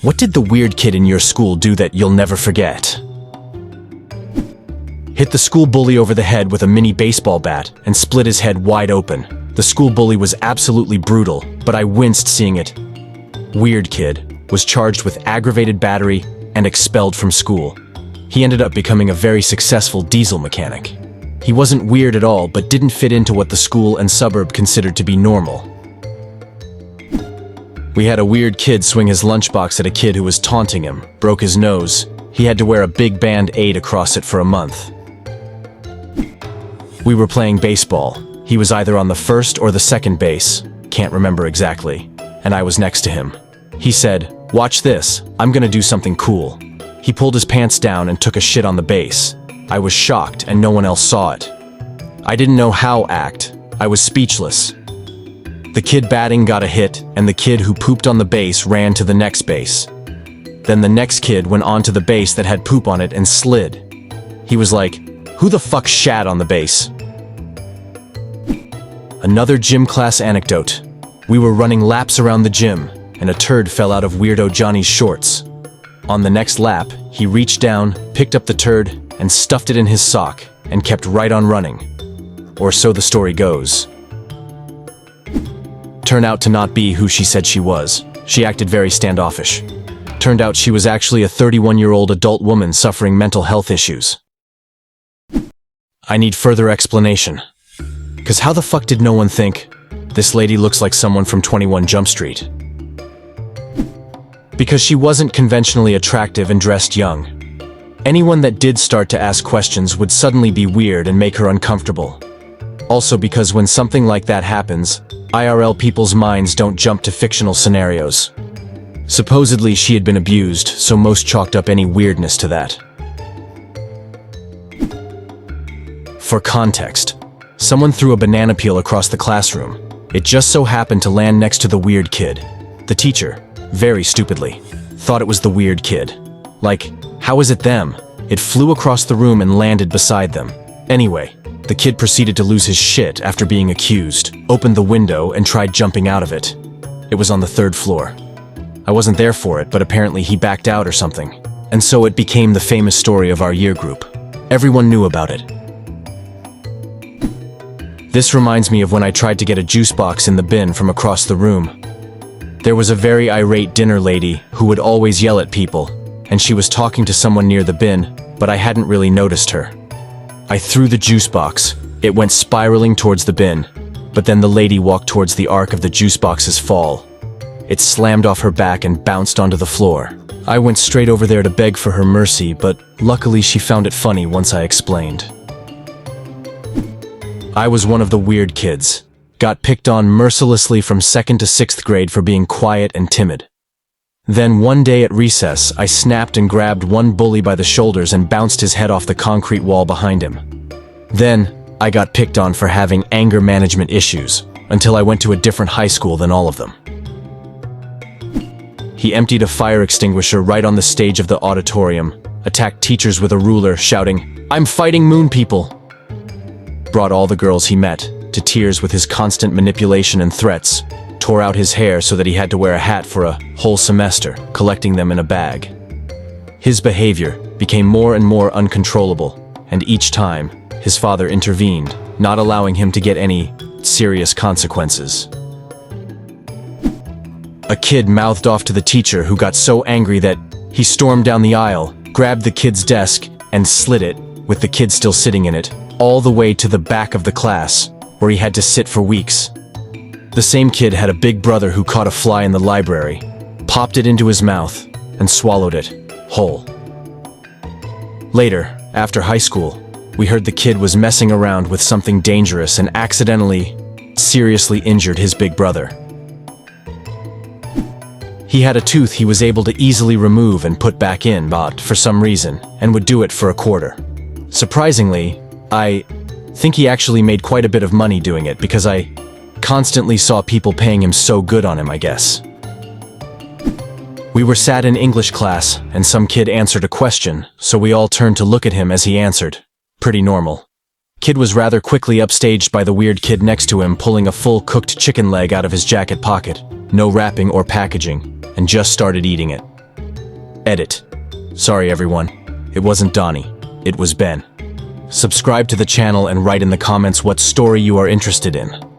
What did the weird kid in your school do that you'll never forget? Hit the school bully over the head with a mini baseball bat and split his head wide open. The school bully was absolutely brutal, but I winced seeing it. Weird kid was charged with aggravated battery and expelled from school. He ended up becoming a very successful diesel mechanic. He wasn't weird at all, but didn't fit into what the school and suburb considered to be normal. We had a weird kid swing his lunchbox at a kid who was taunting him, broke his nose. He had to wear a big Band-Aid across it for a month. We were playing baseball. He was either on the first or the second base, can't remember exactly, and I was next to him. He said, "Watch this, I'm gonna do something cool." He pulled his pants down and took a shit on the base. I was shocked and no one else saw it. I didn't know how to act. I was speechless. The kid batting got a hit, and the kid who pooped on the base ran to the next base. Then the next kid went onto the base that had poop on it and slid. He was like, "Who the fuck shat on the base?" Another gym class anecdote. We were running laps around the gym, and a turd fell out of Weirdo Johnny's shorts. On the next lap, he reached down, picked up the turd, and stuffed it in his sock, and kept right on running. Or so the story goes. Turned out to not be who she said she was. She acted very standoffish. Turned out she was actually a 31-year-old adult woman suffering mental health issues. I need further explanation. 'Cause how the fuck did no one think, this lady looks like someone from 21 Jump Street? Because she wasn't conventionally attractive and dressed young. Anyone that did start to ask questions would suddenly be weird and make her uncomfortable. Also because when something like that happens, IRL people's minds don't jump to fictional scenarios. Supposedly she had been abused, so most chalked up any weirdness to that. For context, someone threw a banana peel across the classroom. It just so happened to land next to the weird kid. The teacher, very stupidly, thought it was the weird kid. Like, how is it them? It flew across the room and landed beside them. Anyway, the kid proceeded to lose his shit after being accused, opened the window and tried jumping out of it. It was on the 3rd floor. I wasn't there for it, but apparently he backed out or something. And so it became the famous story of our year group. Everyone knew about it. This reminds me of when I tried to get a juice box in the bin from across the room. There was a very irate dinner lady who would always yell at people, and she was talking to someone near the bin, but I hadn't really noticed her. I threw the juice box. It went spiraling towards the bin, but then the lady walked towards the arc of the juice box's fall. It slammed off her back and bounced onto the floor. I went straight over there to beg for her mercy, but luckily she found it funny once I explained. I was one of the weird kids. Got picked on mercilessly from 2nd to 6th grade for being quiet and timid. Then one day at recess, I snapped and grabbed one bully by the shoulders and bounced his head off the concrete wall behind him. Then, I got picked on for having anger management issues, until I went to a different high school than all of them. He emptied a fire extinguisher right on the stage of the auditorium, attacked teachers with a ruler, shouting, "I'm fighting moon people!" Brought all the girls he met to tears with his constant manipulation and threats, tore out his hair so that he had to wear a hat for a whole semester, collecting them in a bag. His behavior became more and more uncontrollable, and each time, his father intervened, not allowing him to get any serious consequences. A kid mouthed off to the teacher who got so angry that he stormed down the aisle, grabbed the kid's desk, and slid it, with the kid still sitting in it, all the way to the back of the class, where he had to sit for weeks. The same kid had a big brother who caught a fly in the library, popped it into his mouth, and swallowed it whole. Later, after high school, we heard the kid was messing around with something dangerous and accidentally, seriously injured his big brother. He had a tooth he was able to easily remove and put back in, but for some reason, and would do it for a quarter. Surprisingly, I think he actually made quite a bit of money doing it because I constantly saw people paying him so good on him, I guess. We were sat in English class, and some kid answered a question, so we all turned to look at him as he answered. Pretty normal. Kid was rather quickly upstaged by the weird kid next to him pulling a full cooked chicken leg out of his jacket pocket, no wrapping or packaging, and just started eating it. Edit. Sorry everyone, it wasn't Donnie, it was Ben. Subscribe to the channel and write in the comments what story you are interested in.